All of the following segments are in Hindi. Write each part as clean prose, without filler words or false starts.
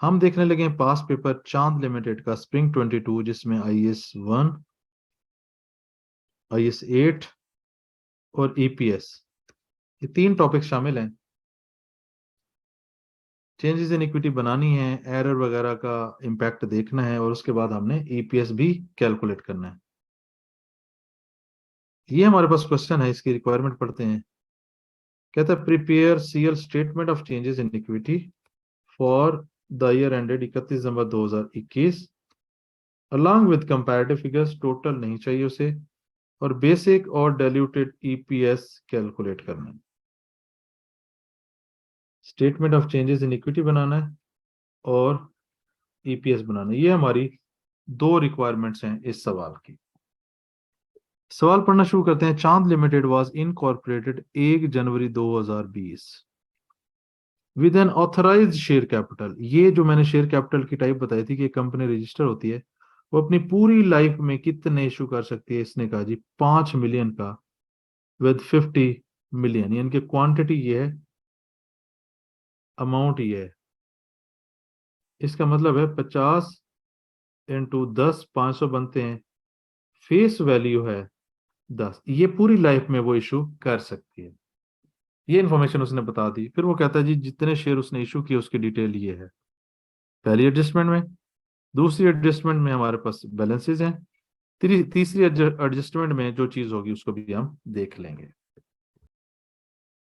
हम देखने लगे हैं पास पेपर चांद लिमिटेड का स्प्रिंग 22, जिसमें IAS 1, IAS 8 और EPS, ये 3 टॉपिक शामिल हैं। चेंजेस इन इक्विटी बनानी है, एरर वगैरह का इम्पैक्ट देखना है, और उसके बाद हमने EPS भी कैलकुलेट करना है। ये हमारे पास क्वेश्चन है, इसकी रिक्वायरमेंट पढ़ते हैं। कहता है prepare CL statement of changes in equity for the year ended 31 December 2021 along with comparative figures, total नहीं चाहिए उसे, और बेसिक और डाइल्यूटेड EPS कैलकुलेट करना है। Statement of changes in equity बनाना है और EPS बनाना है। ये हमारी 2 रिक्वायरमेंट्स हैं इस सवाल की। सवाल पढ़ना शुरू करते हैं। चांद limited was incorporated 1 January 2020 with N authorised share capital. ये जो मैंने शेयर कैपिटल की टाइप बताई थी कि कंपनी रजिस्टर होती है, वो अपनी पूरी लाइफ में कितने इशू कर सकती है, इसने कहा जी 5 मिलियन का विद 50 मिलियन, यानी कि क्वांटिटी ये है, अमाउंट ये है। इसका मतलब है 50 इंटू 10, 500 बनते हैं, फेस वैल्यू है 10। ये पूरी लाइफ में वो इशू कर सकती है। ये इन्फॉर्मेशन उसने बता दी। फिर वो कहता है जी जितने शेयर उसने इशू किए उसकी डिटेल ये है पहली एडजस्टमेंट में। दूसरी एडजस्टमेंट में हमारे पास बैलेंसेज हैं। तीसरी एडजस्टमेंट में जो चीज होगी उसको भी हम देख लेंगे।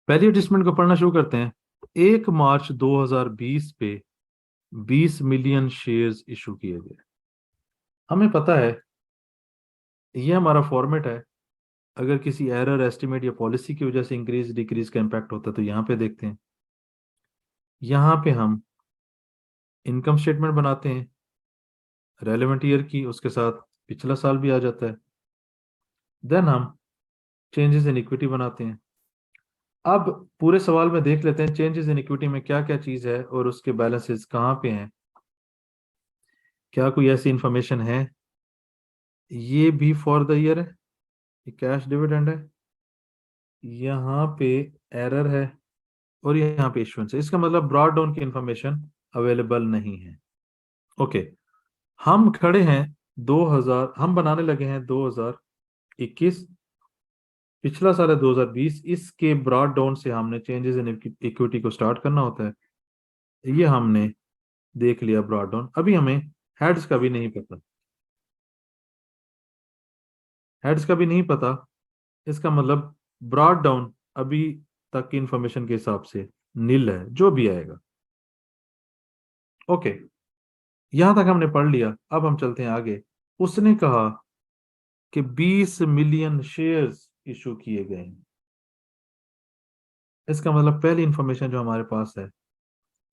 पहली एडजस्टमेंट को पढ़ना शुरू करते हैं। 1 मार्च 2020 पे 20 मिलियन शेयर्स इशू किए गए। हमें पता है ये हमारा फॉर्मेट है। अगर किसी एरर, एस्टिमेट या पॉलिसी की वजह से इंक्रीज डिक्रीज का इम्पैक्ट होता है तो यहाँ पे देखते हैं। यहाँ पे हम इनकम स्टेटमेंट बनाते हैं रेलेवेंट ईयर की, उसके साथ पिछला साल भी आ जाता है। देन हम चेंजेस इन इक्विटी बनाते हैं। अब पूरे सवाल में देख लेते हैं चेंजेस इन इक्विटी में क्या क्या चीज है और उसके बैलेंसेस कहाँ पे हैं। क्या कोई ऐसी इंफॉर्मेशन है? ये भी फॉर द ईयर है, ये कैश डिविडेंड है, यहाँ पे एरर है, और यहाँ पे इश्यूएंस है। इसका मतलब ब्रॉड डाउन की इंफॉर्मेशन अवेलेबल नहीं है। ओके, हम खड़े हैं 2000, हम बनाने लगे हैं 2021, पिछला साल है 2020। इसके ब्रॉड डाउन से हमने चेंजेस इन इक्विटी को स्टार्ट करना होता है। ये हमने देख लिया ब्रॉड डाउन। अभी हमें हेड्स का भी नहीं पता, हेड्स का भी नहीं पता। इसका मतलब ब्रॉड डाउन अभी तक की इंफॉर्मेशन के हिसाब से नील है, जो भी आएगा। ओके, यहां तक हमने पढ़ लिया। अब हम चलते हैं आगे। उसने कहा कि 20 मिलियन शेयर्स इशू किए गए हैं। इसका मतलब पहली इंफॉर्मेशन जो हमारे पास है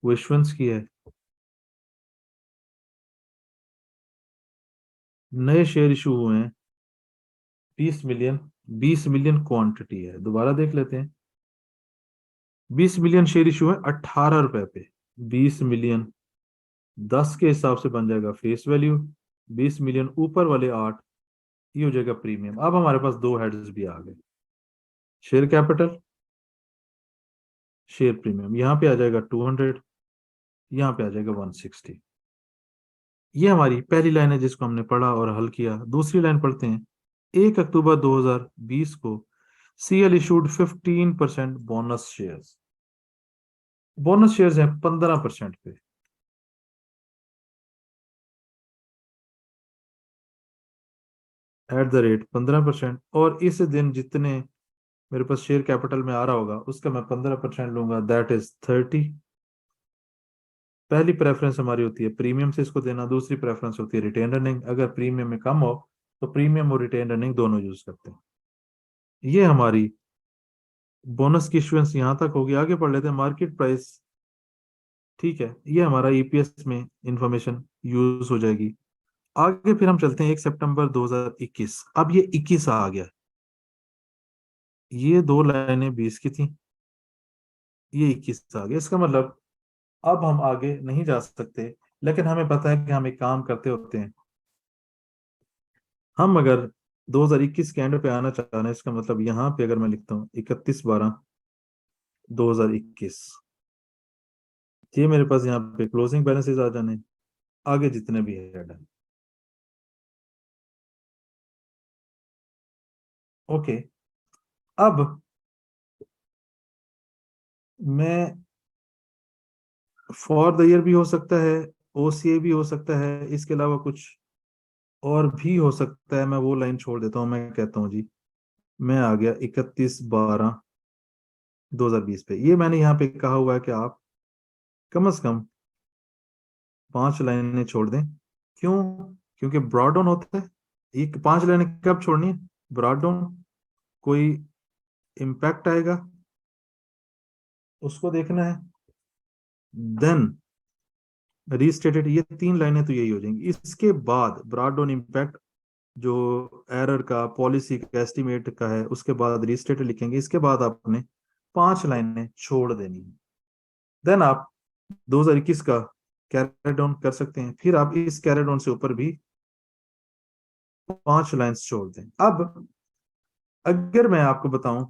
वो इश्यूएंस की है। नए शेयर इशू हुए हैं 20 मिलियन। 20 मिलियन क्वांटिटी है, दोबारा देख लेते हैं। 20 मिलियन शेयर इशू है 18 रुपए पे। 20 मिलियन 10 के हिसाब से बन जाएगा फेस वैल्यू। 20 मिलियन ऊपर वाले 8, ये हो जाएगा प्रीमियम। अब हमारे पास 2 हेड्स भी आ गए, शेयर कैपिटल, शेयर प्रीमियम। यहाँ पे आ जाएगा 200, यहाँ पे आ जाएगा 160। ये हमारी पहली लाइन है जिसको हमने पढ़ा और हल किया। दूसरी लाइन पढ़ते हैं। 1 अक्टूबर 2020 को CL issued 15% bonus shares. Bonus shares हैं 15% पे। एट द रेट 15%, और इस दिन जितने मेरे पास शेयर कैपिटल में आ रहा होगा उसका मैं 15% लूंगा, दैट इज 30। पहली प्रेफरेंस हमारी होती है प्रीमियम से इसको देना, दूसरी प्रेफरेंस होती है रिटेन अर्निंग। अगर प्रीमियम में कम हो तो प्रीमियम और रिटेन अर्निंग दोनों यूज करते हैं। ये हमारी बोनस की इश्यूएंस यहाँ तक होगी। आगे पढ़ लेते हैं मार्केट प्राइस। ठीक है, ये हमारा EPS में इंफॉर्मेशन यूज हो जाएगी। आगे फिर हम चलते हैं 1 सितंबर 2021। अब ये 21 आ गया। ये 2 लाइनें 20 की थी, ये 21 आ गया। इसका मतलब अब हम आगे नहीं जा सकते, लेकिन हमें पता है कि हम एक काम करते होते हैं। हम अगर 2021 के एंड पे आना चाह रहे हैं, इसका मतलब यहाँ पे अगर मैं लिखता हूँ 31/12/2021, ये मेरे पास यहाँ पे क्लोजिंग बैलेंसेस आ जाने, आगे जितने भी हेड है। ओके, अब मैं फॉर द ईयर भी हो सकता है, ओसीए भी हो सकता है, इसके अलावा कुछ और भी हो सकता है, मैं वो लाइन छोड़ देता हूँ। मैं कहता हूँ जी, मैं आ गया 31/12/2020 पे। ये मैंने यहाँ पे कहा हुआ है कि आप कम से कम 5 लाइनें छोड़ दें। क्यों? क्योंकि ब्रॉड डाउन होता है। ये 5 लाइनें कब छोड़नी है? ब्रॉड डाउन, कोई इम्पैक्ट आएगा उसको देखना है, देन रीस्टेटेड, ये 3 लाइनें तो यही हो जाएंगी। इसके बाद ब्रॉड डाउन इम्पैक्ट जो एरर का, पॉलिसी का, एस्टिमेट का है, उसके बाद रीस्टेटेड लिखेंगे। इसके बाद आपने 5 लाइनें छोड़ देनी है। देन आप 2021 का कैरी डाउन कर सकते हैं। फिर आप इस कैरी डाउन से ऊपर भी 5 लाइन्स छोड़ दें। अब अगर मैं आपको बताऊं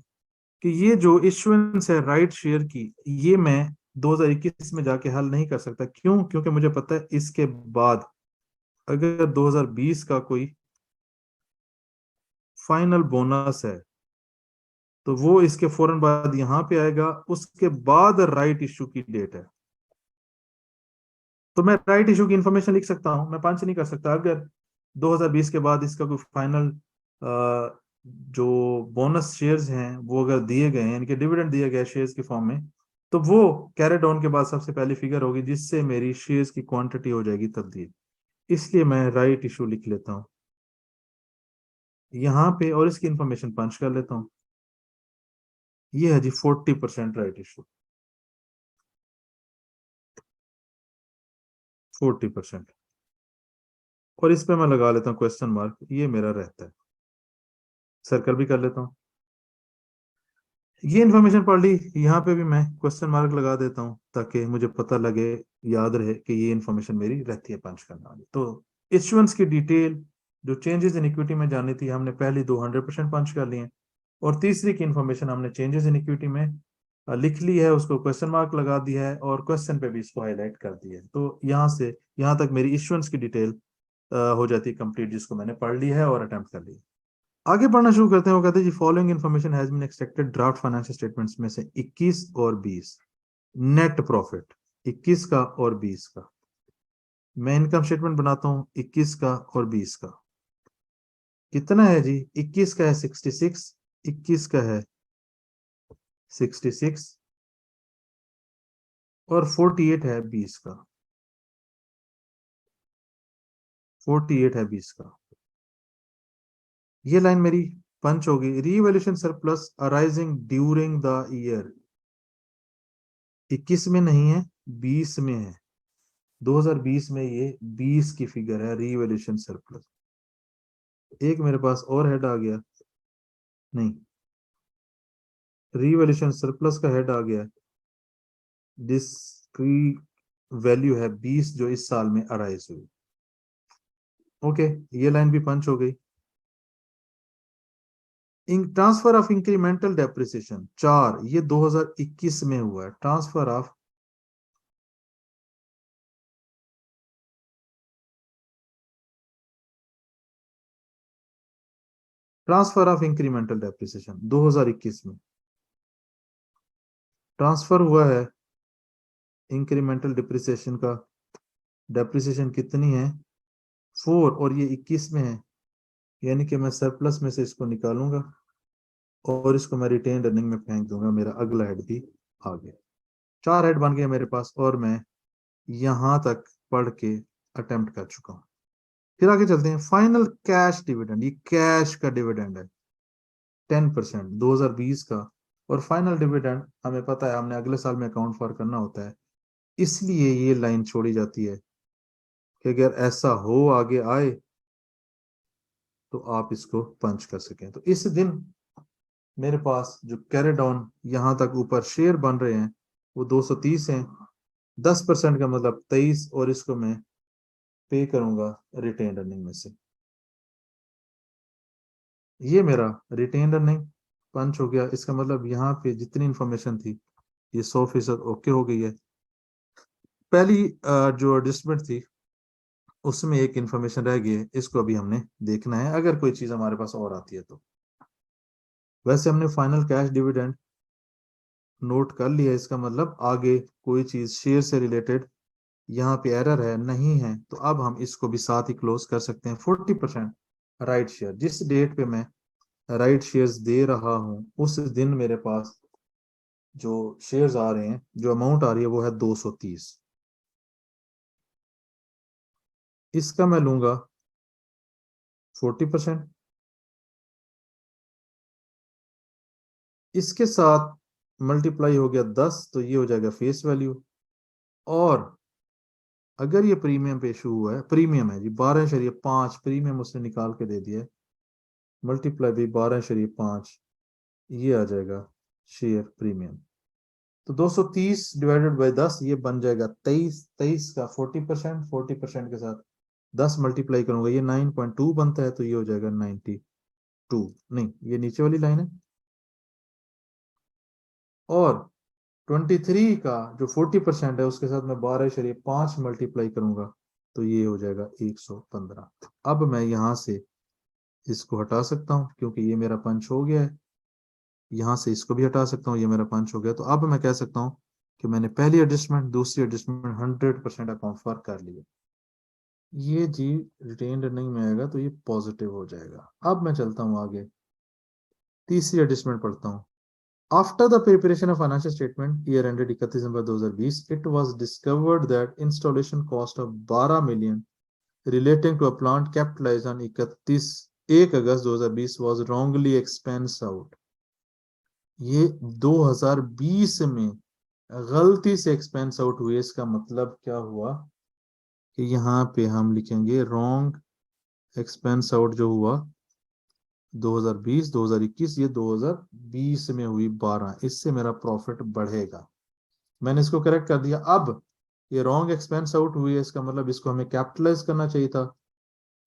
कि ये जो इश्यूएंस है राइट शेयर की, ये मैं 2021 में जाके हल नहीं कर सकता। क्यों? क्योंकि मुझे पता है इसके बाद अगर 2020 का कोई फाइनल बोनस है तो वो इसके फौरन बाद यहां पे आएगा, उसके बाद राइट इशू की डेट है। तो मैं राइट इशू की इंफॉर्मेशन लिख सकता हूं, मैं पंच नहीं कर सकता। अगर 2020 के बाद इसका कोई फाइनल जो बोनस शेयर्स हैं वो अगर दिए गए हैं, यानी कि डिविडेंड दिया गया शेयर्स के फॉर्म में, तो वो कैरी डाउन के बाद सबसे पहली फिगर होगी, जिससे मेरी शेयर्स की क्वांटिटी हो जाएगी तब्दील। इसलिए मैं राइट इशू लिख लेता हूं यहाँ पे, और इसकी इंफॉर्मेशन पंच कर लेता हूँ। ये है जी 40% राइट इशू, 40%। और इस पे मैं लगा लेता हूँ क्वेश्चन मार्क, ये मेरा रहता है। सर्कल भी कर लेता हूँ। ये इन्फॉर्मेशन पढ़ ली, यहाँ पे भी मैं क्वेश्चन मार्क लगा देता हूँ ताकि मुझे पता लगे, याद रहे कि ये इन्फॉर्मेशन मेरी रहती है पंच करने वाली। तो इश्यूएंस की डिटेल, जो चेंजेस इन इक्विटी में जानी थी, हमने पहली दो 100% पंच कर लिए हैं। और तीसरी की इन्फॉर्मेशन हमने चेंजेस इन इक्विटी में लिख ली है, उसको क्वेश्चन मार्क लगा दिया है, और क्वेश्चन पे भी इसको हाईलाइट कर दिया है। तो यहाँ से यहाँ तक मेरी इश्यूएंस की डिटेल हो जाती है कंप्लीट, जिसको मैंने पढ़ ली है और अटेम्प्ट कर लिया। आगे पढ़ना शुरू करते हैं। वो कहते हैं जी, following information has been extracted draft financial statements में से 21 और 20 नेट प्रॉफिट, 21 का और 20 का। मैं इनकम स्टेटमेंट बनाता हूं 21 का और 20 का। कितना है जी? 21 का है 66, 21 का है 66, और 48 है 20 का, 48 है 20 का। ये लाइन मेरी पंच होगी। Revaluation surplus arising during the year 21 में नहीं है, 20 में है। 2020 में ये 20 की फिगर है, रीवैल्यूएशन सरप्लस। एक मेरे पास और हेड आ गया, नहीं, रीवैल्यूएशन सरप्लस का हेड आ गया जिसकी वैल्यू है 20, जो इस साल में अराइज हुई। ओके, ये लाइन भी पंच हो गई। ट्रांसफर ऑफ इंक्रीमेंटल डेप्रिसिएशन 4, ये 2021 में हुआ है। ट्रांसफर ऑफ इंक्रीमेंटल डेप्रिसिएशन 2021 में ट्रांसफर हुआ है इंक्रीमेंटल डिप्रिसिएशन का। डेप्रिसिएशन कितनी है? 4, और ये 21 में है, यानी कि मैं सरप्लस में से इसको निकालूंगा और इसको मैं रिटेन अर्निंग में फेंक दूंगा। मेरा अगला हेड भी आ गया। 4 हेड बन गए मेरे पास, और मैं यहां तक पढ़ के अटेम्प्ट कर चुका हूं। फिर आगे चलते हैं। फाइनल कैश डिविडेंड, ये कैश का डिविडेंड है 10% 2020 का। और फाइनल डिविडेंड हमें पता है, हमने अगले साल में अकाउंट फॉर करना होता है, इसलिए ये लाइन छोड़ी जाती है कि अगर ऐसा हो आगे आए तो आप इसको पंच कर सकें। तो इस दिन मेरे पास जो कैरी डाउन यहां तक ऊपर शेयर बन रहे हैं वो 230 हैं। 10% का मतलब 23, और इसको मैं पे करूंगा रिटेन अर्निंग में से। ये मेरा रिटेन अर्निंग पंच हो गया। इसका मतलब यहाँ पे जितनी इंफॉर्मेशन थी ये 100% ओके हो गई है। पहली जो एडजस्टमेंट थी उसमें एक इंफॉर्मेशन रह गई है, इसको अभी हमने देखना है, अगर कोई चीज हमारे पास और आती है तो। वैसे हमने फाइनल कैश डिविडेंड नोट कर लिया, इसका मतलब आगे कोई चीज शेयर से रिलेटेड यहाँ पे एरर है नहीं है, तो अब हम इसको भी साथ ही क्लोज कर सकते हैं। 40% राइट शेयर, जिस डेट पे मैं राइट शेयर्स दे रहा हूं उस दिन मेरे पास जो शेयर्स आ रहे हैं, जो अमाउंट आ रही है वो है 230। इसका मैं लूंगा 40%, इसके साथ मल्टीप्लाई हो गया 10, तो ये हो जाएगा फेस वैल्यू। और अगर ये प्रीमियम पे इशू हुआ है, प्रीमियम है जी 12.5, प्रीमियम उसने निकाल के दे दिया है, मल्टीप्लाई भी 12.5, ये आ जाएगा शेयर प्रीमियम। तो 230 डिवाइडेड बाई 10, ये बन जाएगा 23। 23 का 40%, 40% के साथ 10 मल्टीप्लाई करूंगा, ये 9.2 बनता है, तो ये हो जाएगा 92। नहीं, ये नीचे वाली लाइन है। और 23 का जो 40% है उसके साथ मैं 12.5 मल्टीप्लाई करूंगा, तो ये हो जाएगा 115। अब मैं यहां से इसको हटा सकता हूं क्योंकि ये मेरा पंच हो गया है, यहां से इसको भी हटा सकता हूँ, ये मेरा पंच हो गया। तो अब मैं कह सकता हूँ कि मैंने पहली एडजस्टमेंट दूसरी एडजस्टमेंट 100% अकाउंट फॉर कर लिया। ये जी रिटेन अर्निंग में आएगा तो ये पॉजिटिव हो जाएगा। अब मैं चलता हूँ आगे, तीसरी एडजस्टमेंट पढ़ता हूँ। After the preparation of financial statement year ended 31 December 2020, it was discovered that installation cost of 12 million relating to a plant capitalized on 1 August 2020 was wrongly expensed out। ये 2020 में गलती से एक्सपेंस आउट हुए। इसका मतलब क्या हुआ कि यहाँ पे हम लिखेंगे रॉन्ग एक्सपेंस आउट जो हुआ 2020 2021, ये 2020 में हुई 12, इससे मेरा प्रॉफिट बढ़ेगा। मैंने इसको करेक्ट कर दिया। अब ये रॉन्ग एक्सपेंस आउट हुई है, इसका मतलब इसको हमें कैपिटलाइज करना चाहिए था।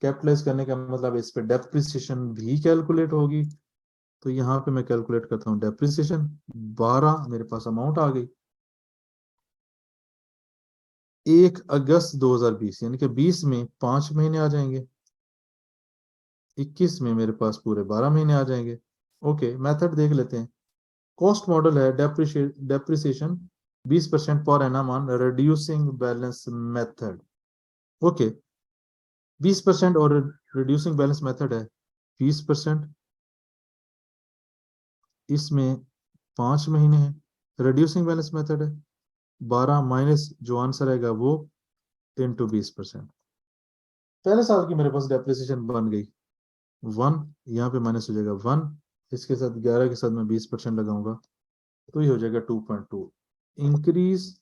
कैपिटलाइज करने का मतलब इस पे डेप्रिसिएशन भी कैलकुलेट होगी। तो यहाँ पे मैं कैलकुलेट करता हूँ डेप्रिसिएशन, 12 मेरे पास अमाउंट आ गई। 1 अगस्त 2020 यानी कि 20 में 5 महीने आ जाएंगे, 21 में मेरे पास पूरे 12 महीने आ जाएंगे। ओके, मेथड देख लेते हैं। कॉस्ट मॉडल है depreciation 20% per annum on reducing balance method. Okay, 20% और रिड्यूसिंग बैलेंस मेथड है 20%, इसमें 5 महीने है। रिड्यूसिंग बैलेंस मेथड है 12 माइनस जो आंसर आएगा वो इंटू 20%। पहले साल की मेरे पास डेप्रिसिएशन बन गई 1, यहाँ पे माइनस हो जाएगा 1, इसके साथ 11 के साथ मैं 20% लगाऊंगा, तो ये हो जाएगा 2.2। इंक्रीज,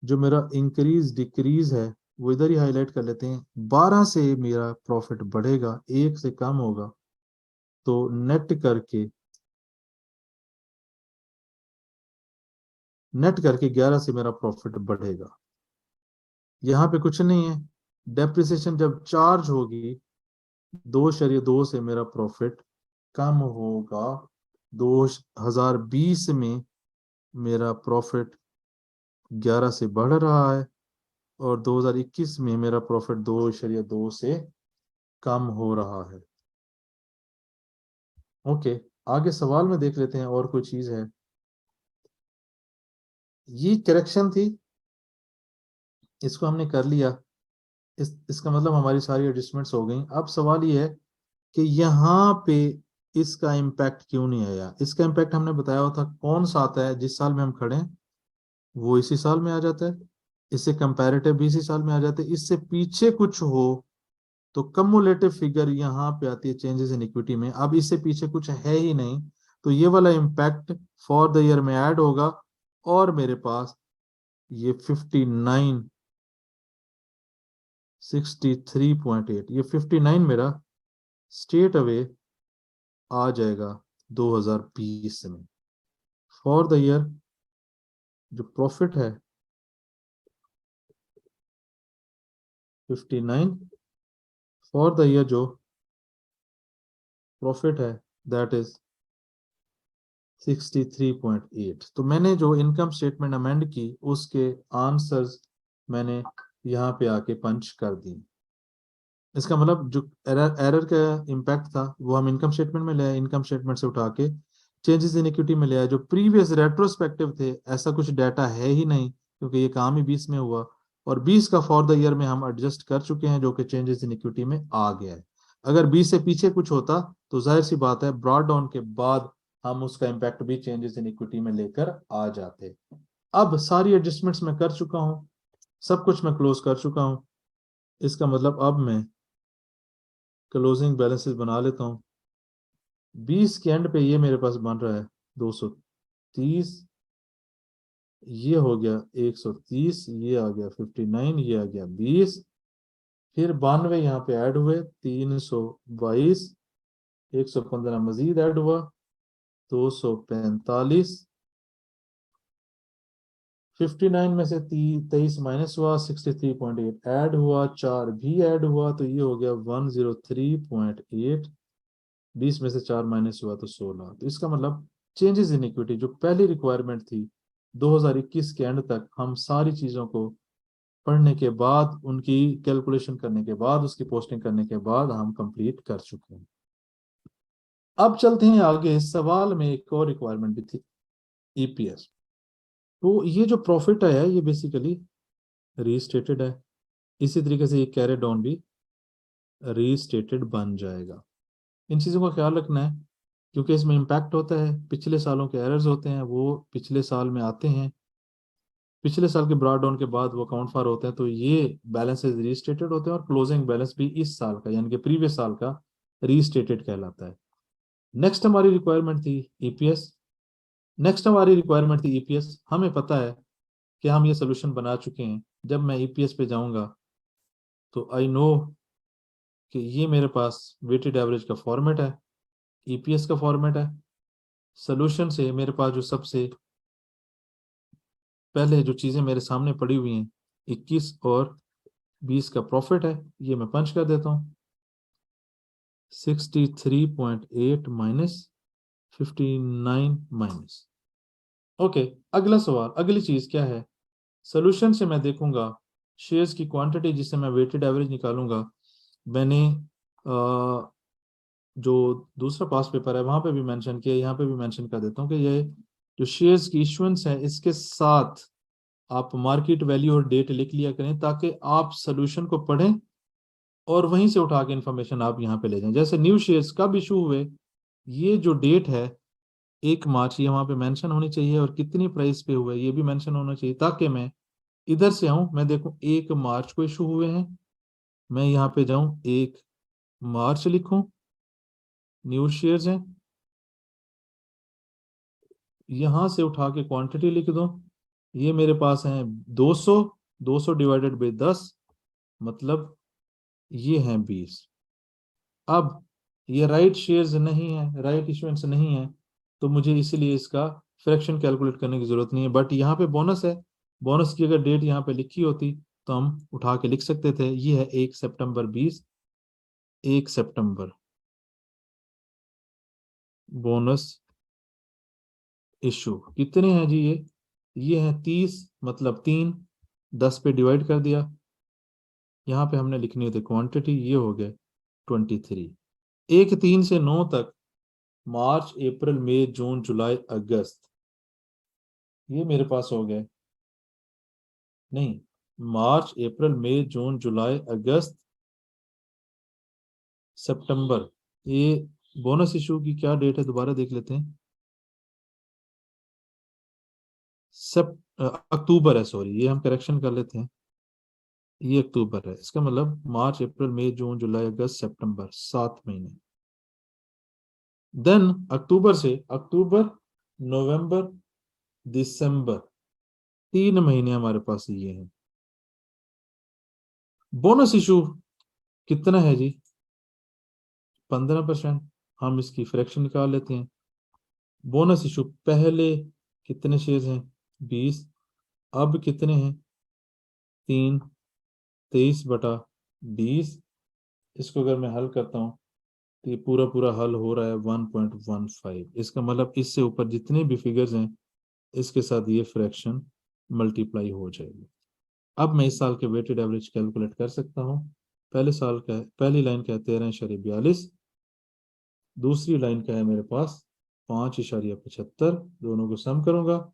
जो मेरा इंक्रीज डिक्रीज है वो इधर ही हाईलाइट कर लेते हैं। 12 से मेरा प्रॉफिट बढ़ेगा, 1 से कम होगा, तो नेट करके 11 से मेरा प्रॉफिट बढ़ेगा। यहाँ पे कुछ नहीं है, डेप्रिसिएशन जब चार्ज होगी 2.2 से मेरा प्रॉफिट कम होगा। 2020 में मेरा प्रॉफिट 11 से बढ़ रहा है और 2021 में मेरा प्रॉफिट 2.2 से कम हो रहा है। ओके, आगे सवाल में देख लेते हैं और कोई चीज है। ये करेक्शन थी, इसको हमने कर लिया। इसका मतलब हमारी सारी एडजस्टमेंट्स हो गई। अब सवाल ये है कि यहाँ पे इसका इम्पैक्ट क्यों नहीं आया। इसका इम्पैक्ट हमने बताया हुआ था कौन सा आता है, जिस साल में हम खड़े हैं वो इसी साल में आ जाता है, इससे कंपैरेटिव भी इसी साल में आ जाते हैं। इससे पीछे कुछ हो तो कम्युलेटिव फिगर यहाँ पे आती है चेंजेस इन इक्विटी में। अब इससे पीछे कुछ है ही नहीं, तो ये वाला इम्पैक्ट फॉर द ईयर में ऐड होगा और मेरे पास ये 59 63.8, ये 59 मेरा स्ट्रेट अवे आ जाएगा 2020 में। फॉर द ईयर जो प्रॉफिट है 59, फॉर द ईयर जो प्रॉफिट है दैट इज 63.8। तो मैंने जो इनकम स्टेटमेंट अमेंड की उसके आंसर्स मैंने यहाँ पे आके पंच कर दी। इसका मतलब जो एरर एरर का इम्पैक्ट था वो हम इनकम स्टेटमेंट में ले आए, इनकम स्टेटमेंट से उठा के चेंजेस इन इक्विटी में ले आए। जो प्रीवियस रेट्रोस्पेक्टिव थे ऐसा कुछ डाटा है ही नहीं, क्योंकि ये काम ही 20 में हुआ, और 20 का फॉर द ईयर में हम एडजस्ट कर चुके हैं, जो कि चेंजेस इन इक्विटी में आ गया है। अगर 20 से पीछे कुछ होता तो जाहिर सी बात है ब्रॉड डाउन के बाद हम उसका इम्पैक्ट भी चेंजेस इन इक्विटी में लेकर आ जाते। अब सारी एडजस्टमेंट्स मैं कर चुका हूँ, सब कुछ मैं क्लोज कर चुका हूँ। इसका मतलब अब मैं क्लोजिंग बैलेंसेस बना लेता हूँ। 20 के एंड पे ये मेरे पास बन रहा है 230, ये हो गया 130, ये आ गया 59, ये आ गया 20, फिर 92 यहाँ पे ऐड हुए 322, 115 मजीद ऐड हुआ 245, 59 में से 23 माइनस हुआ 63.8 ऐड हुआ, 4 भी ऐड हुआ तो ये हो गया 103.8, 20 में से 4 माइनस हुआ तो 16। तो इसका मतलब चेंजेस इन इक्विटी जो पहली रिक्वायरमेंट थी 2021 के एंड तक, हम सारी चीजों को पढ़ने के बाद, उनकी कैलकुलेशन करने के बाद, उसकी पोस्टिंग करने के बाद हम कंप्लीट कर चुके हैं। अब चलते हैं आगे। सवाल में एक और रिक्वायरमेंट भी थी, ईपीएस। तो ये जो प्रॉफिट है ये बेसिकली रीस्टेटेड है, इसी तरीके से ये कैरी डाउन भी रीस्टेटेड बन जाएगा। इन चीज़ों का ख्याल रखना है, क्योंकि इसमें इम्पैक्ट होता है, पिछले सालों के एरर्स होते हैं वो पिछले साल में आते हैं, पिछले साल के ब्रॉड डाउन के बाद वो अकाउंट फॉर होते हैं, तो ये बैलेंसेस रीस्टेटेड होते हैं, और क्लोजिंग बैलेंस भी इस साल का यानी कि प्रीवियस साल का रीस्टेटेड कहलाता है। नेक्स्ट हमारी रिक्वायरमेंट थी ईपीएस। हमें पता है कि हम ये सोल्यूशन बना चुके हैं। जब मैं ईपीएस पे जाऊंगा तो आई नो कि ये मेरे पास वेटेड एवरेज का फॉर्मेट है, ईपीएस का फॉर्मेट है। सोल्यूशन से मेरे पास जो सबसे पहले जो चीजें मेरे सामने पड़ी हुई हैं, 21 और 20 का प्रॉफिट है, ये मैं पंच कर देता हूँ। 63.8 माइनस 59 माइनस। ओके, अगला सवाल, अगली चीज क्या है? सोल्यूशन से मैं देखूंगा शेयर्स की क्वांटिटी जिससे मैं वेटेड एवरेज निकालूंगा। मैंने जो दूसरा पास पेपर है वहां पे भी मेंशन किया, यहाँ पे भी मेंशन कर देता हूँ कि ये जो शेयर्स की इश्यूएंस है इसके साथ आप मार्केट वैल्यू और डेट लिख लिया करें, ताकि आप सोल्यूशन को पढ़ें और वहीं से उठा के इन्फॉर्मेशन आप यहाँ पे ले जाएं। जैसे न्यू शेयर्स कब इशू हुए, ये जो डेट है 1 मार्च, ये वहां पे मेंशन होनी चाहिए, और कितनी प्राइस पे हुआ है ये भी मेंशन होना चाहिए, ताकि मैं इधर से आऊं, मैं देखूं 1 मार्च को इशू हुए हैं, मैं यहाँ पे जाऊं 1 मार्च लिखूं, न्यू शेयर्स हैं, यहां से उठा के क्वांटिटी लिख दो। ये मेरे पास है 200, 200 डिवाइडेड बाई 10, मतलब ये है 20। अब ये राइट शेयर्स नहीं है, राइट इश्यूएंस नहीं है, तो मुझे इसलिए इसका फ्रैक्शन कैलकुलेट करने की जरूरत नहीं है। बट यहाँ पे बोनस है, बोनस की अगर डेट यहाँ पे लिखी होती तो हम उठा के लिख सकते थे। ये है 1 सितंबर 20, 1 सितंबर बोनस इशू कितने हैं जी? ये है 30, मतलब 3, 10 पे डिवाइड कर दिया, यहाँ पे हमने लिखनी होती क्वांटिटी, ये हो गए 23। 1 3 से 9 तक, मार्च अप्रैल मई जून जुलाई अगस्त, ये मेरे पास हो गए, नहीं, मार्च अप्रैल मई जून जुलाई अगस्त सितंबर। ये बोनस इशू की क्या डेट है दोबारा देख लेते हैं। अक्टूबर है, सॉरी, ये हम करेक्शन कर लेते हैं, ये अक्टूबर है। इसका मतलब मार्च अप्रैल मई जून जुलाई अगस्त सितंबर, 7 महीने। देन अक्टूबर से अक्टूबर नवंबर दिसंबर, 3 महीने हमारे पास ये है। बोनस इशू कितना है जी? 15%। हम इसकी फ्रैक्शन निकाल लेते हैं। बोनस इशू पहले कितने शेयर हैं? 20। अब कितने हैं? 3, 23/20। इसको अगर मैं हल करता हूँ तो ये पूरा पूरा हल हो रहा है 1.15। इसका मतलब इससे ऊपर जितने भी फिगर्स हैं इसके साथ ये फ्रैक्शन मल्टीप्लाई हो जाएगी। अब मैं इस साल के वेटेड एवरेज कैलकुलेट कर सकता हूँ। पहले साल का है, पहली लाइन का है 13.42, दूसरी लाइन का है मेरे पास 5.75, दोनों को सम करूंगा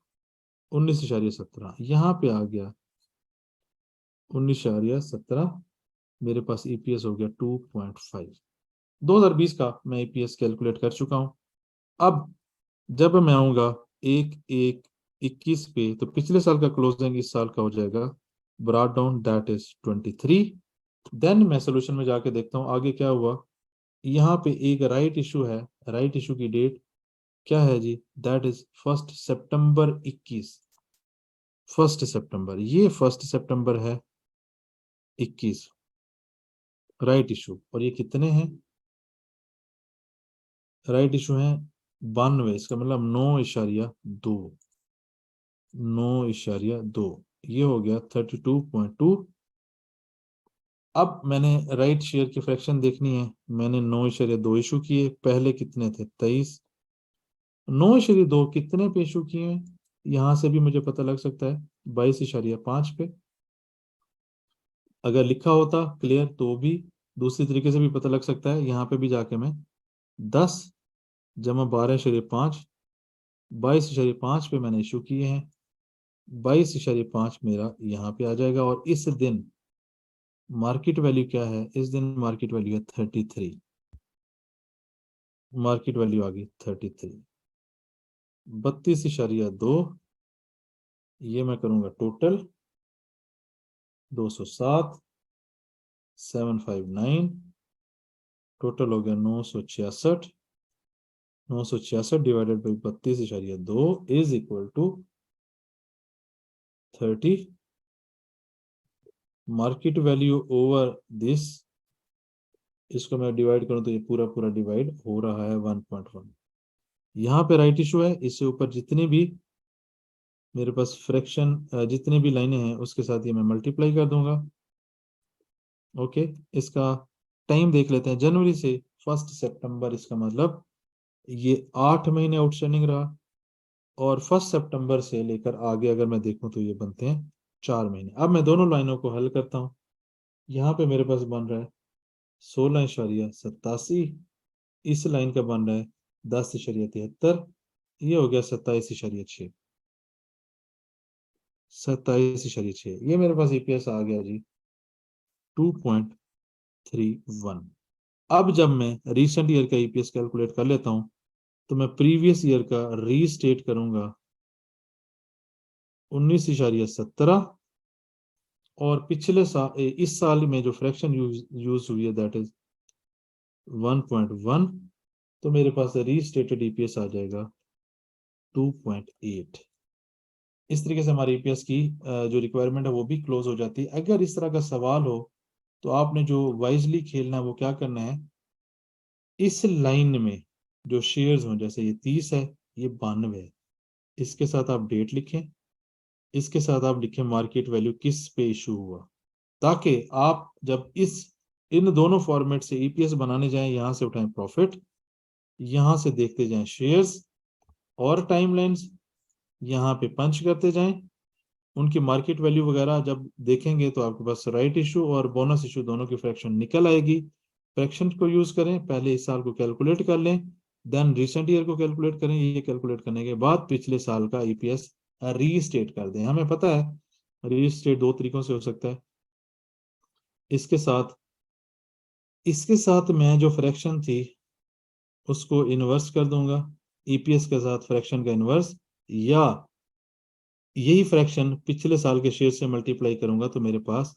19.17, यहाँ पे आ गया 19.17, मेरे पास ईपीएस हो गया 2.5। 2020 का मैं ईपीएस कैलकुलेट कर चुका हूं। अब जब मैं आऊंगा 1/1/21 पे, तो पिछले साल का क्लोजिंग इस साल का हो जाएगा ब्रॉट डाउन, दैट इज 23। देन मैं सोल्यूशन में जाके देखता हूँ आगे क्या हुआ। यहाँ पे एक राइट इशू है, राइट इशू की डेट क्या है जी, दैट इज 1 सितंबर 21। 1 सितंबर, ये 1 सितंबर है 21 राइट इशू। और ये कितने हैं राइट इशू हैं, 92, इसका मतलब 9.2, 9.2, ये हो गया 32.2। अब मैंने राइट शेयर की फ्रैक्शन देखनी है, मैंने 9.2 इशू किए, पहले कितने थे 23, 9.2 कितने पे इशू किए हैं, यहां से भी मुझे पता लग सकता है 22.5 पे। अगर लिखा होता क्लियर तो भी दूसरी तरीके से भी पता लग सकता है, यहाँ पे भी जाके मैं 10 जमा 12.5, 22.5 पे मैंने इशू किए हैं, 22.5 मेरा यहाँ पे आ जाएगा। और इस दिन मार्केट वैल्यू क्या है, इस दिन मार्केट वैल्यू है 33, मार्केट वैल्यू आ गई 33। 32.2, ये मैं करूंगा टोटल 207, 759, टोटल हो गया 966। 966 divided by 32.2 is equal to 30। Market value over this, इसको मैं डिवाइड करूं तो ये पूरा पूरा डिवाइड हो रहा है 1.1। यहाँ पे राइट इशू है, इससे ऊपर जितने भी मेरे पास फ्रैक्शन जितने भी लाइनें हैं उसके साथ ये मैं मल्टीप्लाई कर दूंगा। ओके, इसका टाइम देख लेते हैं, जनवरी से 1 सितंबर, इसका मतलब ये 8 महीने आउटस्टैंडिंग रहा। और 1 सितंबर से लेकर आगे अगर मैं देखूं तो ये बनते हैं 4 महीने। अब मैं दोनों लाइनों को हल करता हूँ। यहाँ पे मेरे पास बन रहा है 16.87, इस लाइन का बन रहा है 10.73, ये हो गया 27.6, 27.6, ये मेरे पास ईपीएस आ गया जी 2.31। अब जब मैं रिसेंट ईयर का ईपीएस कैलकुलेट कर लेता हूं तो मैं प्रीवियस ईयर का रीस्टेट करूंगा 19.17, और पिछले साल इस साल में जो फ्रैक्शन यूज हुई है दैट इज 1.1, तो मेरे पास रीस्टेटेड ईपीएस आ जाएगा 2.8। इस तरीके से हमारी ईपीएस की जो रिक्वायरमेंट है वो भी क्लोज हो जाती है। अगर इस तरह का सवाल हो तो आपने जो वाइजली खेलना है वो क्या करना है, इस लाइन में जो शेयर्स हों, जैसे ये 30 है, ये 92 है, इसके साथ आप डेट लिखें, इसके साथ आप लिखें मार्केट वैल्यू किस पे इशू हुआ, ताकि आप जब इस इन दोनों फॉर्मेट से ईपीएस बनाने जाएं, यहां से उठाएं प्रॉफिट, यहां से देखते जाएं शेयर्स और टाइमलाइंस, यहाँ पे पंच करते जाएं, उनकी मार्केट वैल्यू वगैरह जब देखेंगे तो आपके पास राइट इशू और बोनस इशू दोनों की फ्रैक्शन निकल आएगी। फ्रैक्शन को यूज करें, पहले इस साल को कैलकुलेट कर लें, देन रिसेंट ईयर को कैलकुलेट करें, ये कैलकुलेट करने के बाद पिछले साल का ईपीएस रीस्टेट कर दें। हमें पता है रीस्टेट दो तरीकों से हो सकता है। इसके साथ मैं जो फ्रैक्शन थी उसको इनवर्स कर दूंगा, ईपीएस के साथ फ्रैक्शन का इनवर्स, या यही फ्रैक्शन पिछले साल के शेयर से मल्टीप्लाई करूंगा तो मेरे पास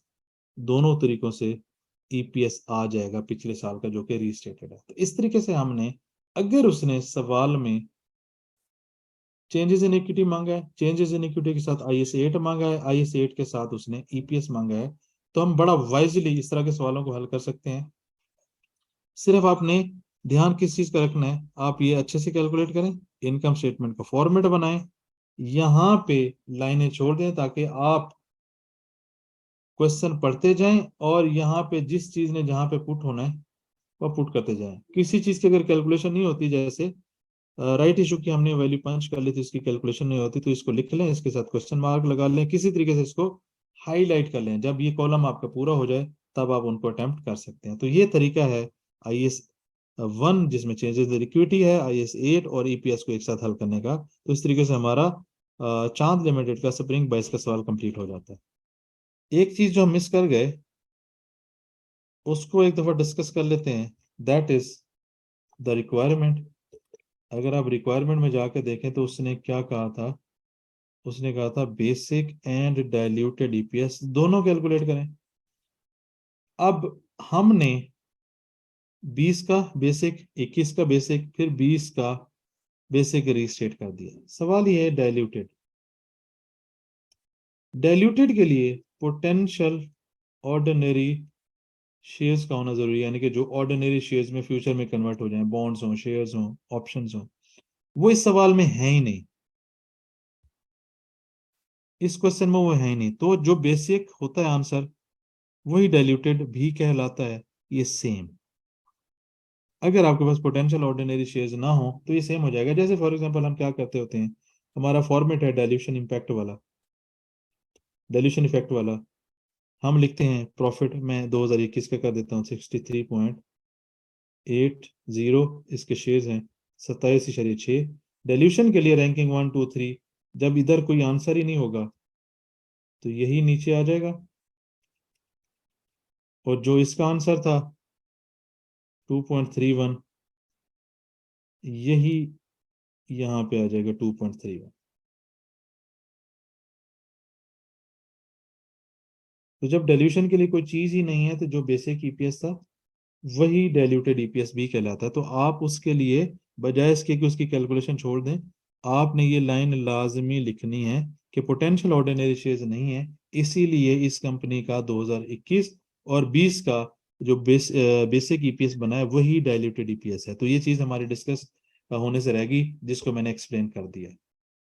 दोनों तरीकों से ईपीएस आ जाएगा पिछले साल का जो कि रीस्टेटेड है। तो इस तरीके से हमने, अगर उसने सवाल में चेंजेस इन इक्विटी मांगा है, चेंजेस इन इक्विटी के साथ आईएस 8 मांगा है, आईएस 8 के साथ उसने ईपीएस मांगा है, तो हम बड़ा वाइजली इस तरह के सवालों को हल कर सकते हैं। सिर्फ आपने ध्यान किस चीज का रखना है, आप ये अच्छे से कैलकुलेट करें, इनकम स्टेटमेंट का फॉर्मेट बनाएं, यहाँ पे लाइनें छोड़ दें ताकि आप क्वेश्चन पढ़ते जाएं, और यहाँ पे जिस चीज ने जहां पे पुट होना है वो पुट करते जाएं। किसी चीज की अगर कैलकुलेशन नहीं होती, जैसे राइट इशू की हमने वैल्यू पंच कर ली थी, इसकी कैलकुलेशन नहीं होती, तो इसको लिख लें, इसके साथ क्वेश्चन मार्क लगा लें, किसी तरीके से इसको हाईलाइट कर लें। जब ये कॉलम आपका पूरा हो जाए तब आप उनको अटेम्प्ट कर सकते हैं। तो ये तरीका है IAS 1 जिसमें चेंजेस द इक्विटी है, IAS 8 और EPS को एक साथ हल करने का। तो इस तरीके से हमारा चांद लिमिटेड का स्प्रिंग 22 का सवाल कंप्लीट हो जाता है। एक चीज जो हम मिस कर गए उसको एक दफा डिस्कस कर लेते हैं, दैट इज द रिक्वायरमेंट। अगर आप रिक्वायरमेंट में जाकर देखें तो उसने क्या कहा था, उसने कहा था बेसिक एंड डाइल्यूटेड EPS दोनों कैलकुलेट करें। अब हमने 20 का बेसिक, 21 का बेसिक, फिर 20 का बेसिक रीस्टेट कर दिया। सवाल ये है डाइल्यूटेड। डाइल्यूटेड के लिए पोटेंशियल ऑर्डिनरी शेयर्स का होना जरूरी है, यानी कि जो ऑर्डिनरी शेयर्स में फ्यूचर में कन्वर्ट हो जाएं, बॉन्ड्स हो, शेयर्स हो, ऑप्शंस हो, वो इस सवाल में है ही नहीं, इस क्वेश्चन में वो है ही नहीं। तो जो बेसिक होता है आंसर वही डाइल्यूटेड भी कहलाता है, ये सेम। अगर आपके पास पोटेंशियल ऑर्डिनरी शेयर्स ना हो तो ये सेम हो जाएगा। जैसे फॉर एग्जांपल हम क्या करते होते हैं, हमारा फॉर्मेट है डाइल्यूशन इम्पैक्ट वाला, डाइल्यूशन इफेक्ट वाला। हम लिखते हैं प्रॉफिट में 2021 का कर देता हूँ 63.80, इसके शेयर्स हैं 27.6। डाइल्यूशन के लिए रैंकिंग 1 2 3, जब इधर कोई आंसर ही नहीं होगा तो यही नीचे आ जाएगा, और जो इसका आंसर था 2.31 यही यहाँ पे आ जाएगा 2.31। तो जब डाइल्यूशन के लिए कोई चीज ही नहीं है तो जो बेसिक EPS था वही डाइल्यूटेड EPS भी कहलाता है। तो आप उसके लिए बजाय इसके कि उसकी कैलकुलेशन छोड़ दें, आपने ये लाइन लाजमी लिखनी है कि पोटेंशियल ऑर्डिनरी शेयर्स नहीं है, इसीलिए इस कंपनी का 2021 और 20 का जो बेसिक EPS बना है वही डाइल्यूटेड EPS है। तो ये चीज हमारी डिस्कस होने से रहेगी, जिसको मैंने एक्सप्लेन कर दिया।